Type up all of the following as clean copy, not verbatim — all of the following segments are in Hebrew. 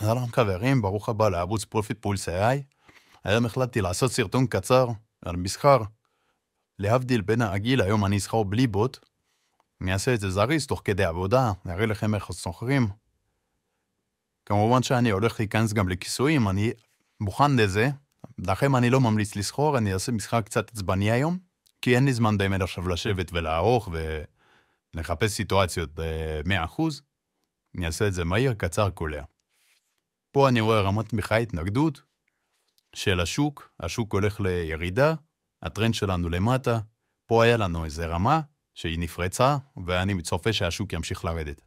שלום חברים, ברוך הבא לערוץ פרופיט פולס AI. היום החלטתי לעשות סרטון קצר על מסחר. להבדיל בין העגיל, היום אני אסחר בלי בוט. אני אעשה את זה זריז תוך כדי עבודה, נראה לכם איך סוחרים. כמובן שאני הולך להיכנס גם לכיסויים, אני מוכן לזה. לכם אני לא ממליץ לסחור, אני אעשה מסחר קצת עצבני היום, כי אין לי זמן באמת עכשיו לשבת ולערוך ולחפש סיטואציות ב-100%. אני אעשה את זה מהיר, קצר, קולע. פה אני רואה רמת תמיכה התנגדות של השוק, השוק הולך לירידה, הטרנד שלנו למטה, פה היה לנו איזה רמה שהיא נפרצה, ואני מצופה שהשוק ימשיך לרדת.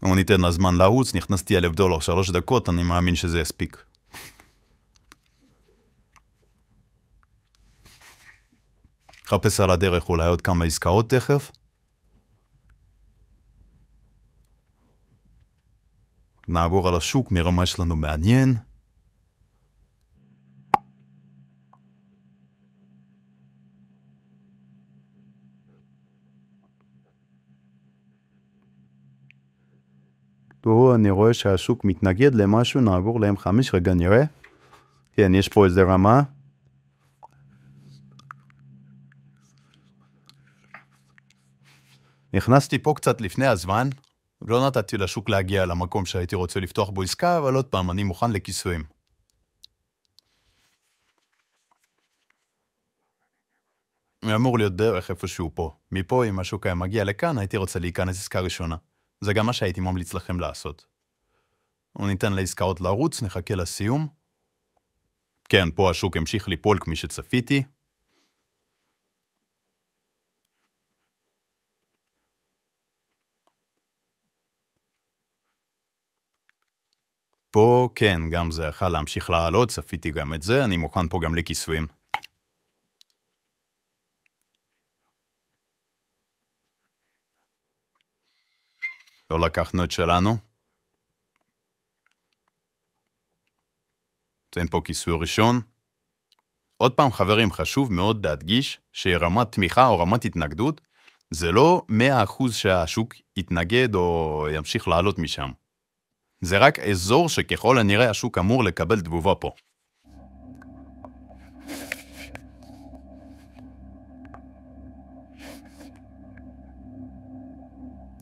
בואו ניתן לזמן לרוץ, נכנסתי $1,000, 3 דקות, אני מאמין שזה יספיק. חפש על הדרך אולי עוד כמה עסקאות תכף. נעבור על השוק, נראה מה יש לנו מעניין. פה אני רואה שהשוק מתנגד למשהו, נעבור ל-M5, רגע נראה. כן, יש פה איזה רמה. נכנסתי פה קצת לפני הזמן, לא נתתי לשוק להגיע למקום שהייתי רוצה לפתוח בו עסקה, אבל עוד פעם, אני מוכן לכיסויים. אמור להיות דרך איפשהו פה. מפה, אם השוק היה מגיע לכאן, הייתי רוצה להיכנס עסקה ראשונה. זה גם מה שהייתי ממליץ לכם לעשות. ניתן לעסקאות לרוץ, נחכה לסיום. כן, פה השוק המשיך ליפול כמי שצפיתי. פה, כן, גם זה יכול להמשיך לעלות, צפיתי גם את זה, אני מוכן פה גם לכיסויים. לא לקחנו את שלנו. נותן פה כיסוי ראשון. עוד פעם חברים, חשוב מאוד להדגיש שרמת תמיכה או רמת התנגדות, זה לא 100% שהשוק יתנגד או ימשיך לעלות משם. זה רק אזור שככל הנראה השוק אמור לקבל תגובה פה.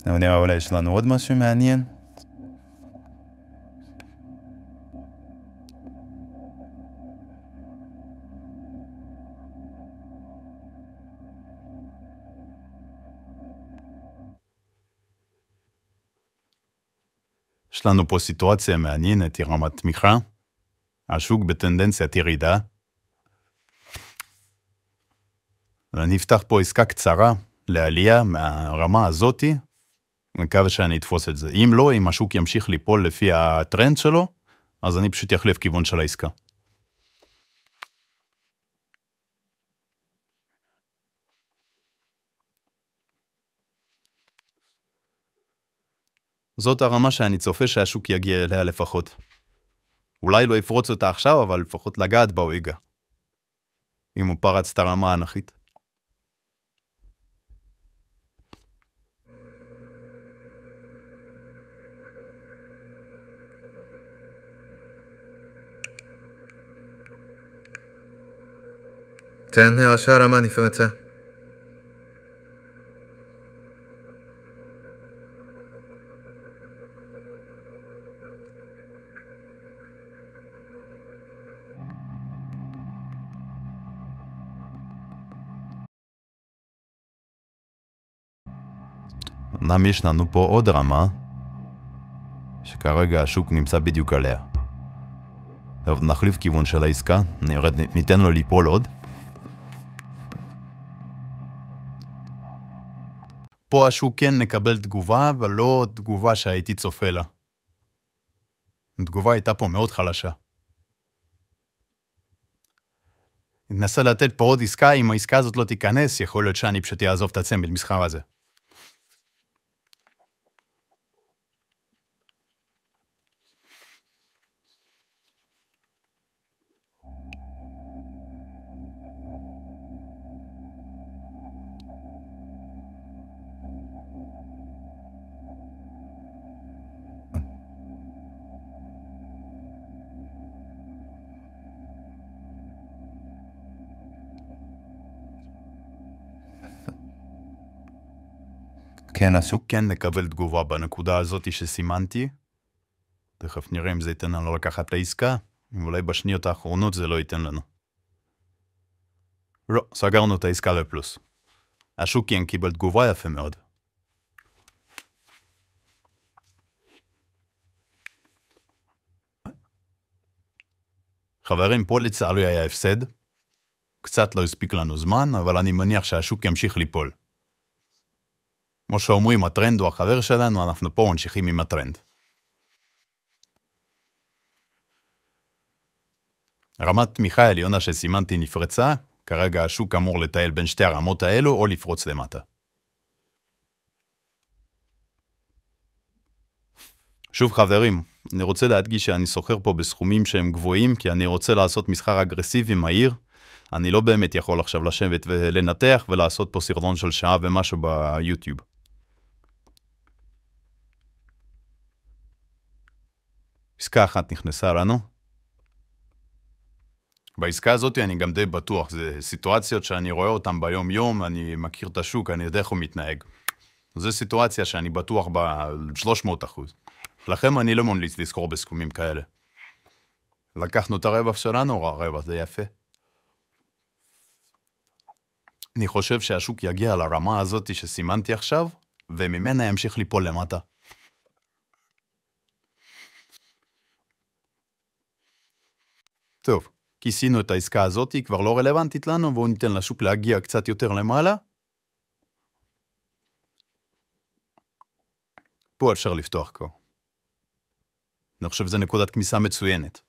נראה אולי יש לנו עוד משהו מעניין. יש לנו פה סיטואציה מעניינת, היא רמת תמיכה. השוק בטנדנציית ירידה. אני אפתח פה עסקה קצרה לעלייה מהרמה הזאתי. אני מקווה שאני אתפוס את זה. אם לא, אם השוק ימשיך ליפול לפי הטרנד שלו, אז אני פשוט יחליף כיוון של העסקה. זאת הרמה שאני צופה שהשוק יגיע אליה לפחות. אולי לא יפרוץ אותה עכשיו, אבל לפחות לגעת בה הוא ייגע. אם הוא פרץ את הרמה האנכית. תן הרשעה רמה נפרצה. אמנם יש לנו פה עוד רמה, שכרגע השוק נמצא בדיוק עליה. טוב, נחליף כיוון של העסקה, ניתן לו ליפול עוד. פה השוק כן נקבל תגובה, אבל לא תגובה שהייתי צופה לה. התגובה הייתה פה מאוד חלשה. ננסה לתת פה עוד עסקה, אם העסקה הזאת לא תיכנס, יכול להיות שאני פשוט יעזוב את הצמד מסחר הזה. כן עשו? כן נקבל תגובה בנקודה הזאת שסימנתי. תכף נראה אם זה ייתן לנו לקחת לעסקה, ואולי בשניות האחרונות זה לא ייתן לנו. לא, סגרנו את העסקה לפלוס. השוק כן קיבל תגובה יפה מאוד. חברים, פה לצערי היה הפסד. קצת לא הספיק לנו זמן, אבל אני מניח שהשוק ימשיך ליפול. כמו שאומרים, הטרנד הוא החבר שלנו, אנחנו פה ממשיכים עם הטרנד. רמת תמיכה עליונה שסימנתי נפרצה, כרגע השוק אמור לטייל בין שתי הרמות האלו או לפרוץ למטה. שוב חברים, אני רוצה להדגיש שאני סוחר פה בסכומים שהם גבוהים, כי אני רוצה לעשות מסחר אגרסיבי מהיר. אני לא באמת יכול עכשיו לשבת ולנתח ולעשות פה סרטון של שעה ומשהו ביוטיוב. עסקה אחת נכנסה לנו. בעסקה הזאת אני גם די בטוח, זה סיטואציות שאני רואה אותן ביום יום, אני מכיר את השוק, אני יודע איך הוא מתנהג. זו סיטואציה שאני בטוח ב-300%. לכם אני לא ממליץ לזכור בסכומים כאלה. לקחנו את הרווח שלנו, הרווח זה יפה. אני חושב שהשוק יגיע לרמה הזאת שסימנתי עכשיו, וממנה ימשיך ליפול למטה. טוב, כיסינו את העסקה הזאת, היא כבר לא רלוונטית לנו, בואו ניתן לשוק להגיע קצת יותר למעלה. פה אפשר לפתוח כבר. אני חושב שזה נקודת כניסה מצוינת.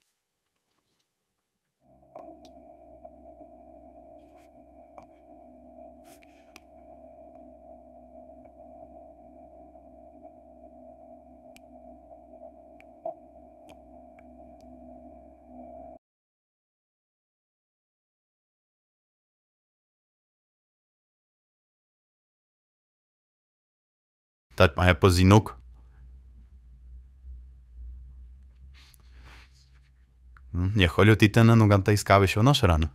יודעת מה היה פה זינוק? יכול להיות ייתן לנו גם את העסקה הראשונה שלנו.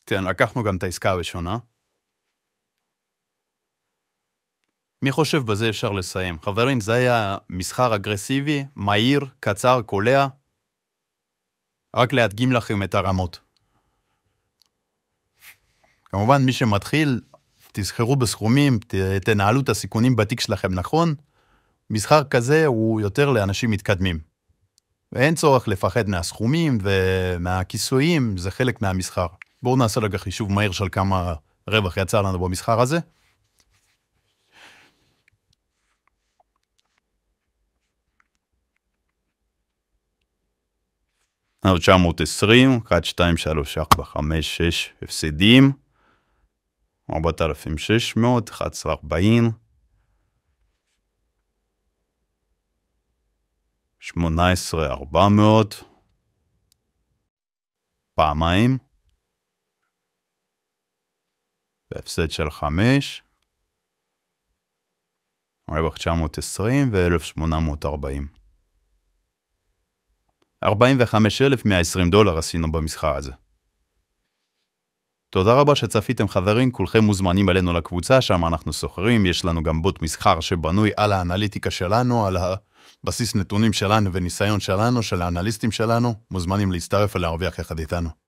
כן, לקחנו גם את העסקה הראשונה. מי חושב בזה אפשר לסיים? חברים, זה היה מסחר אגרסיבי, מהיר, קצר, קולע. רק להדגים לכם את הרמות. כמובן, מי שמתחיל, תזכרו בסכומים, תנהלו את הסיכונים בתיק שלכם נכון. מסחר כזה הוא יותר לאנשים מתקדמים. ואין צורך לפחד מהסכומים ומהכיסויים, זה חלק מהמסחר. בואו נעשה רגע חישוב מהיר של כמה רווח יצא לנו במסחר הזה. אנחנו 920, 1, 2, 3, 4, 5, 6 הפסדים. 4,600, 1140. 18,400. פעמיים. בהפסד של 5. רווח 920 ו-1,840. 45,120 דולר עשינו במסחר הזה. תודה רבה שצפיתם חברים, כולכם מוזמנים אלינו לקבוצה, שם אנחנו סוחרים, יש לנו גם בוט מסחר שבנוי על האנליטיקה שלנו, על הבסיס נתונים שלנו וניסיון שלנו, של האנליסטים שלנו, מוזמנים להצטרף ולהרוויח יחד איתנו.